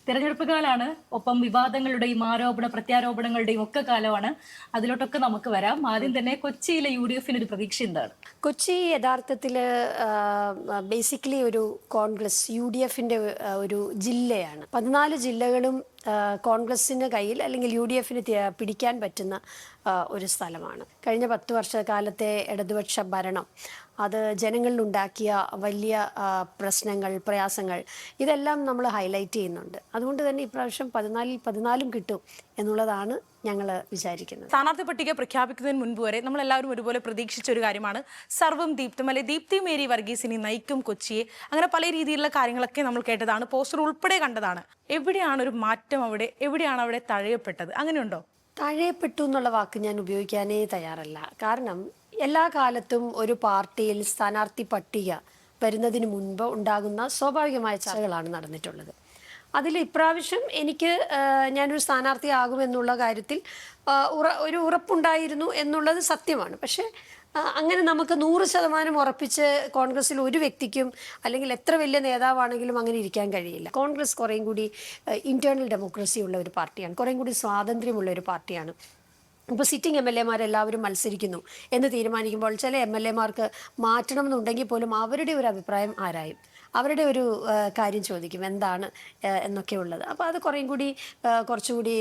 തിരഞ്ഞെടുപ്പ് കാലമാണ്, ഒപ്പം വിവാദങ്ങളുടെയും ആരോപണ പ്രത്യാരോപണങ്ങളുടെയും ഒക്കെ കാലമാണ്. അതിലോട്ടൊക്കെ നമുക്ക് വരാം. ആദ്യം തന്നെ കൊച്ചിയിലെ UDF-ന് ഒരു പ്രതീക്ഷ എന്താണ്? കൊച്ചി യഥാർത്ഥത്തിൽ ബേസിക്കലി ഒരു കോൺഗ്രസ് UDF-ന്റെ ഒരു ജില്ലയാണ്. 14 ജില്ലകളും കോൺഗ്രസിന് കയ്യിൽ അല്ലെങ്കിൽ UDF-ന് പിടിക്കാൻ പറ്റുന്ന ഒരു സ്ഥലമാണ്. കഴിഞ്ഞ 10 വർഷക്കാലത്തെ ഇടതുപക്ഷ ഭരണം അത് ജനങ്ങളിലുണ്ടാക്കിയ വലിയ പ്രശ്നങ്ങൾ, പ്രയാസങ്ങൾ ഇതെല്ലാം നമ്മൾ ഹൈലൈറ്റ് ചെയ്യുന്നുണ്ട്. അതുകൊണ്ട് തന്നെ ഇപ്രാവശ്യം 14 കിട്ടും എന്നുള്ളതാണ് ഞങ്ങൾ വിചാരിക്കുന്നത്. സ്ഥാനാർത്ഥി പട്ടിക പ്രഖ്യാപിക്കുന്നതിന് മുൻപ് വരെ നമ്മളെല്ലാവരും ഒരുപോലെ പ്രതീക്ഷിച്ച ഒരു കാര്യമാണ് സർവ്വം ദീപ്തം, അല്ലെ ദീപ്തി മേരി വർഗീസിനെ നയിക്കും കൊച്ചിയെ, അങ്ങനെ പല രീതിയിലുള്ള കാര്യങ്ങളൊക്കെ നമ്മൾ കേട്ടതാണ്, പോസ്റ്റർ ഉൾപ്പെടെ കണ്ടതാണ്. എവിടെയാണ് ഒരു മാറ്റം, എവിടെയാണ് അവിടെ തഴയപ്പെട്ടത്? അങ്ങനെയുണ്ടോ? തഴയപ്പെട്ടു എന്നുള്ള വാക്ക് ഞാൻ ഉപയോഗിക്കാനേ തയ്യാറല്ല. കാരണം എല്ലാ കാലത്തും ഒരു പാർട്ടിയിൽ സ്ഥാനാർത്ഥി പട്ടിക വരുന്നതിന് മുൻപ് ഉണ്ടാകുന്ന സ്വാഭാവികമായ ചർച്ചകളാണ് നടന്നിട്ടുള്ളത്. അതിൽ ഇപ്രാവശ്യം എനിക്ക് ഞാനൊരു സ്ഥാനാർത്ഥിയാകുമെന്നുള്ള കാര്യത്തിൽ ഒരു ഉറപ്പുണ്ടായിരുന്നു എന്നുള്ളത് സത്യമാണ്. പക്ഷേ അങ്ങനെ നമുക്ക് 100% ഉറപ്പിച്ച് കോൺഗ്രസ്സിൽ ഒരു വ്യക്തിക്കും അല്ലെങ്കിൽ എത്ര വലിയ നേതാവാണെങ്കിലും അങ്ങനെ ഇരിക്കാൻ കഴിയില്ല. കോൺഗ്രസ് കുറേയും കൂടി ഇന്റേണൽ ഡെമോക്രസി ഉള്ള ഒരു പാർട്ടിയാണ്, കുറേയും കൂടി സ്വാതന്ത്ര്യമുള്ള ഒരു പാർട്ടിയാണ്. ഇപ്പോൾ സിറ്റിംഗ് MLA-മാരെല്ലാവരും മത്സരിക്കുന്നു എന്ന് തീരുമാനിക്കുമ്പോൾ ചില MLA-മാർക്ക് മാറ്റണം എന്നുണ്ടെങ്കിൽ പോലും അവരുടെ ഒരു അഭിപ്രായം ആരായും, അവരുടെ ഒരു കാര്യം ചോദിക്കും എന്താണ് എന്നൊക്കെ ഉള്ളത്. അപ്പോൾ അത് കുറച്ചുകൂടി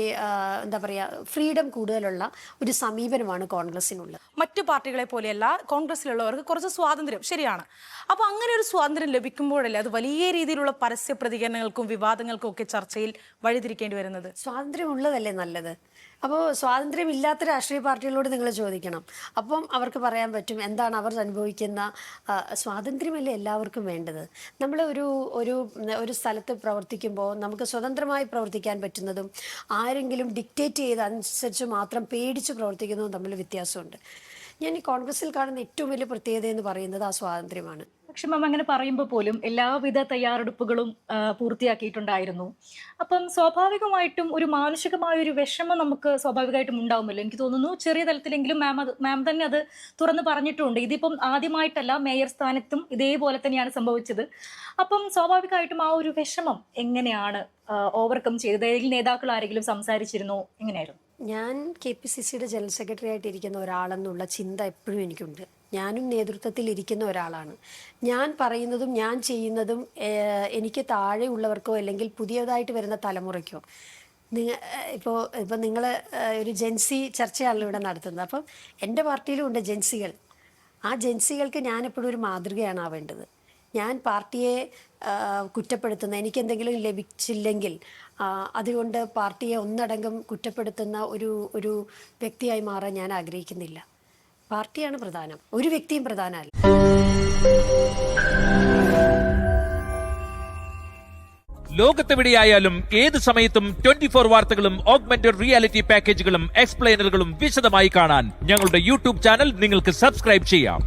എന്താ പറയുക, ഫ്രീഡം കൂടുതലുള്ള ഒരു സമീപനമാണ് കോൺഗ്രസിനുള്ളത്. മറ്റു പാർട്ടികളെ പോലെയല്ല കോൺഗ്രസിലുള്ളവർക്ക് കുറച്ച് സ്വാതന്ത്ര്യം, ശരിയാണ്. അപ്പോൾ അങ്ങനെ ഒരു സ്വാതന്ത്ര്യം ലഭിക്കുമ്പോഴല്ലേ അത് വലിയ രീതിയിലുള്ള പരസ്യ പ്രതികരണങ്ങൾക്കും വിവാദങ്ങൾക്കും ഒക്കെ ചർച്ചയിൽ വഴിതിരിക്കേണ്ടി വരുന്നത്? സ്വാതന്ത്ര്യം ഉള്ളതല്ലേ നല്ലത്. അപ്പോൾ സ്വാതന്ത്ര്യമില്ലാത്ത രാഷ്ട്രീയ പാർട്ടികളോട് നിങ്ങൾ ചോദിക്കണം, അപ്പം അവർക്ക് പറയാൻ പറ്റും എന്താണ് അവർ അനുഭവിക്കുന്ന. സ്വാതന്ത്ര്യമല്ലേ എല്ലാവർക്കും വേണ്ടത്. നമ്മൾ ഒരു സ്ഥലത്ത് പ്രവർത്തിക്കുമ്പോൾ നമുക്ക് സ്വതന്ത്രമായി പ്രവർത്തിക്കാൻ പറ്റുന്നതും ആരെങ്കിലും ഡിക്റ്റേറ്റ് ചെയ്ത് അനുസരിച്ച് മാത്രം പേടിച്ച് പ്രവർത്തിക്കുന്നതും തമ്മിൽ വ്യത്യാസമുണ്ട്. ഞാൻ ഈ കോൺഗ്രസിൽ കാണുന്ന ഏറ്റവും വലിയ പ്രത്യേകത എന്ന് പറയുന്നത് ആ സ്വാതന്ത്ര്യമാണ്. പക്ഷെ മാം, അങ്ങനെ പറയുമ്പോൾ പോലും എല്ലാവിധ തയ്യാറെടുപ്പുകളും പൂർത്തിയാക്കിയിട്ടുണ്ടായിരുന്നു. അപ്പം സ്വാഭാവികമായിട്ടും ഒരു മാനുഷികമായ ഒരു വിഷമം നമുക്ക് സ്വാഭാവികമായിട്ടും ഉണ്ടാവുമല്ലോ. എനിക്ക് തോന്നുന്നു ചെറിയ തലത്തിലെങ്കിലും മാം തന്നെ അത് തുറന്ന് പറഞ്ഞിട്ടുണ്ട്. ഇതിപ്പം ആദ്യമായിട്ടല്ല, മേയർ സ്ഥാനത്തും ഇതേപോലെ തന്നെയാണ് സംഭവിച്ചത്. അപ്പം സ്വാഭാവികമായിട്ടും ആ ഒരു വിഷമം എങ്ങനെയാണ് ഓവർകം ചെയ്തത്? ഏതെങ്കിലും നേതാക്കൾ ആരെങ്കിലും സംസാരിച്ചിരുന്നോ? എങ്ങനെയായിരുന്നു? ഞാൻ KPCC-യുടെ ജനറൽ സെക്രട്ടറി ആയിട്ടിരിക്കുന്ന ഒരാളെന്നുള്ള ചിന്ത എപ്പോഴും എനിക്കുണ്ട്. ഞാനും നേതൃത്വത്തിൽ ഇരിക്കുന്ന ഒരാളാണ്. ഞാൻ പറയുന്നതും ഞാൻ ചെയ്യുന്നതും എനിക്ക് താഴെ ഉള്ളവർക്കോ അല്ലെങ്കിൽ പുതിയതായിട്ട് വരുന്ന തലമുറയ്ക്കോ, ഇപ്പോൾ നിങ്ങൾ ഒരു ജെൻസി ചർച്ചയാണല്ലോ ഇവിടെ നടത്തുന്നത്. അപ്പം എൻ്റെ പാർട്ടിയിലും ഉണ്ട് ജെൻസികൾ. ആ ജെൻസികൾക്ക് ഞാൻ എപ്പോഴും ഒരു മാതൃകയാണ് ആവേണ്ടത്. ഞാൻ പാർട്ടിയെ കുറ്റപ്പെടുത്തുന്ന, എനിക്കെന്തെങ്കിലും ലഭിച്ചില്ലെങ്കിൽ അതുകൊണ്ട് പാർട്ടിയെ ഒന്നടങ്കം കുറ്റപ്പെടുത്തുന്ന ഒരു വ്യക്തിയായി മാറാൻ ഞാൻ ആഗ്രഹിക്കുന്നില്ല. പാർട്ടിയാണ് പ്രധാനം, ഒരു വ്യക്തിയും പ്രധാനമല്ല. ലോകത്തെവിടെയായാലും ഏത് സമയത്തും 24 വാർത്തകളും ഓഗ്മെന്റഡ് റിയാലിറ്റി പാക്കേജുകളും എക്സ്പ്ലെയിനറുകളും വിശദമായി കാണാൻ ഞങ്ങളുടെ YouTube ചാനൽ നിങ്ങൾക്ക് സബ്സ്ക്രൈബ് ചെയ്യാം.